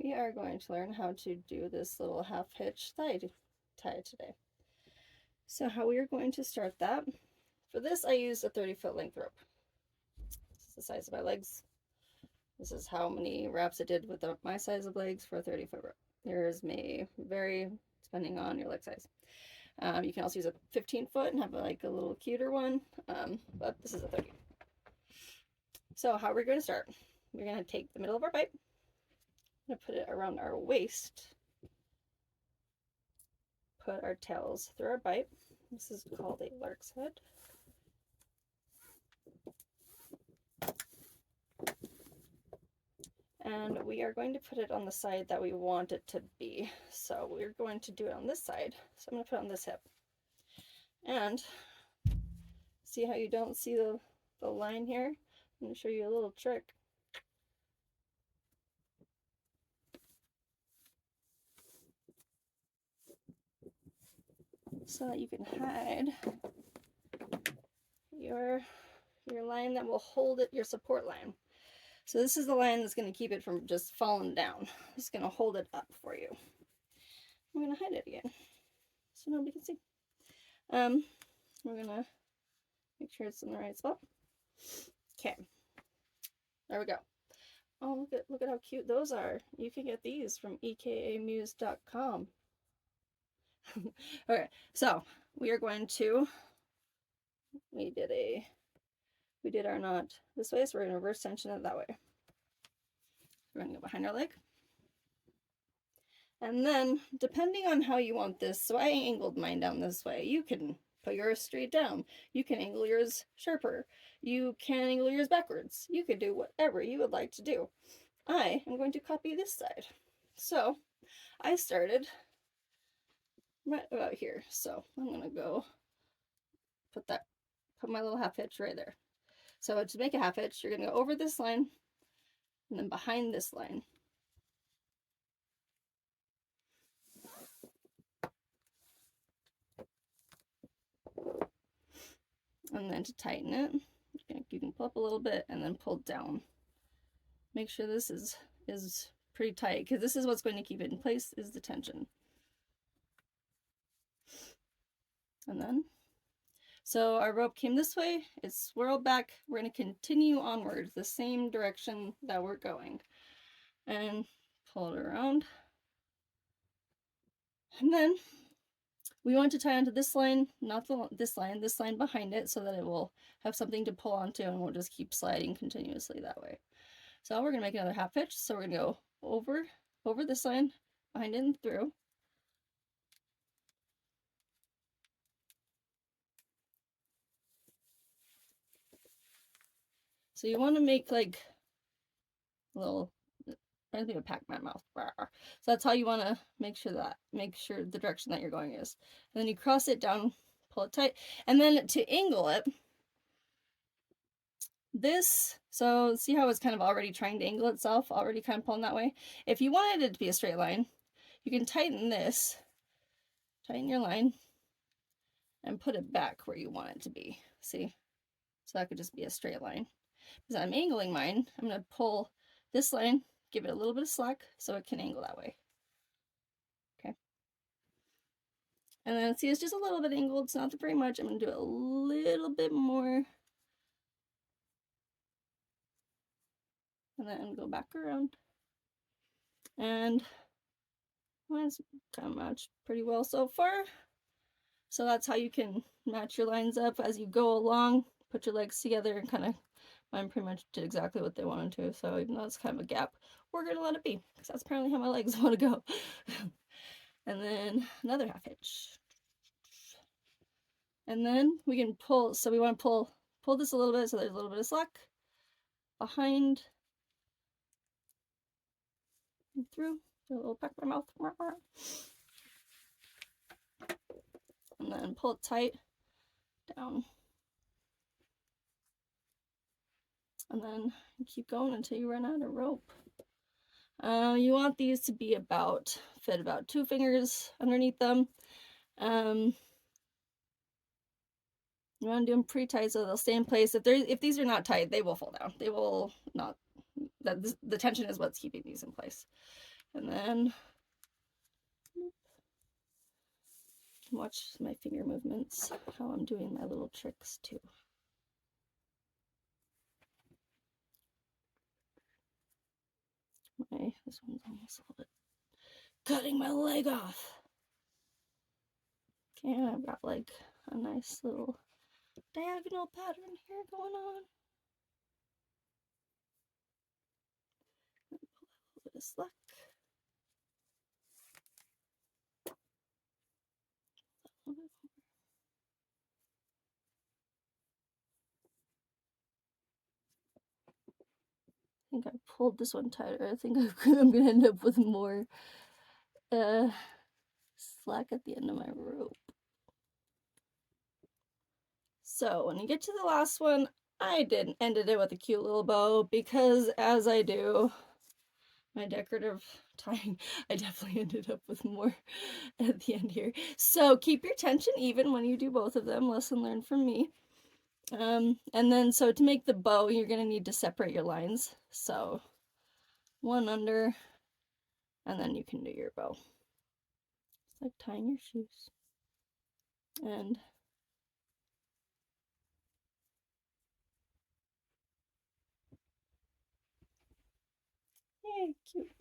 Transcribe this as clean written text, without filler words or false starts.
we are going to learn how to do this little half hitch tie today. So how we are going to start that, for this I used a 30-foot length rope. This is the size of my legs. This is how many wraps I did with my size of legs for a 30-foot rope. Yours may vary depending on your leg size. You can also use a 15-foot and have like a little cuter one, but this is a 30. So how we're going to start, we're going to take the middle of our pipe, I'm going to put it around our waist, put our tails through our pipe. This is called a lark's head. And we are going to put it on the side that we want it to be. So we're going to do it on this side. So I'm going to put it on this hip. And see how you don't see the line here? I'm going to show you a little trick. So that you can hide your line that will hold it, your support line. So this is the line that's going to keep it from just falling down. It's going to hold it up for you. I'm going to hide it again so nobody can see. We're going to make sure it's in the right spot. Okay, there we go. Oh, look at how cute those are. You can get these from ekamuse.com. Okay, so we are going to, we did our knot this way, so we're going to reverse tension it that way. We're going to go behind our leg. And then, depending on how you want this, so I angled mine down this way. You can put yours straight down. You can angle yours sharper. You can angle yours backwards. You could do whatever you would like to do. I am going to copy this side. So, I started right about here. So, I'm going to go put my little half hitch right there. So to make a half hitch, you're going to go over this line and then behind this line. And then to tighten it, you can pull up a little bit and then pull down. Make sure this is pretty tight, because this is what's going to keep it in place, is the tension. And then, so our rope came this way, it's swirled back, we're going to continue onward the same direction that we're going. And pull it around. And then we want to tie onto this line, not this line behind it, so that it will have something to pull onto and we'll just keep sliding continuously that way. So we're going to make another half hitch. So we're going to go over this line, behind it and through. So you want to make like a little, I think I packed my mouth. So that's how you want to make sure the direction that you're going is. And then you cross it down, pull it tight, and then to angle it, so see how it's kind of already trying to angle itself, already kind of pulling that way. If you wanted it to be a straight line, you can tighten your line and put it back where you want it to be. See? So that could just be a straight line. Because I'm angling mine, I'm going to pull this line, give it a little bit of slack so it can angle that way. Okay. And then see, it's just a little bit angled, it's not very much. I'm going to do a little bit more. And then go back around. And mine's kind of matched pretty well so far. So that's how you can match your lines up as you go along. Put your legs together and kind of, mine pretty much did exactly what they wanted to. So even though it's kind of a gap, we're going to let it be, because that's apparently how my legs want to go. And then another half hitch. And then we can pull, so we want to pull this a little bit so there's a little bit of slack behind and through. Do a little peck my mouth. And then pull it tight down. And then keep going until you run out of rope. You want these to be fit about 2 fingers underneath them. You want to do them pretty tight so they'll stay in place. If these are not tight, they will fall down. They will not. The tension is what's keeping these in place. And then watch my finger movements, how I'm doing my little tricks too. This one's almost a little bit cutting my leg off. Okay, and I've got like a nice little diagonal pattern here going on. Pull out a little bit of slack. A little bit more. I think I pulled this one tighter. I think I'm gonna end up with more slack at the end of my rope. So when you get to the last one, I ended it with a cute little bow because as I do my decorative tying, I definitely ended up with more at the end here. So keep your tension even when you do both of them. Lesson learned from me. And then so to make the bow, you're gonna need to separate your lines. So one under, and then you can do your bow. It's like tying your shoes. And yay, cute.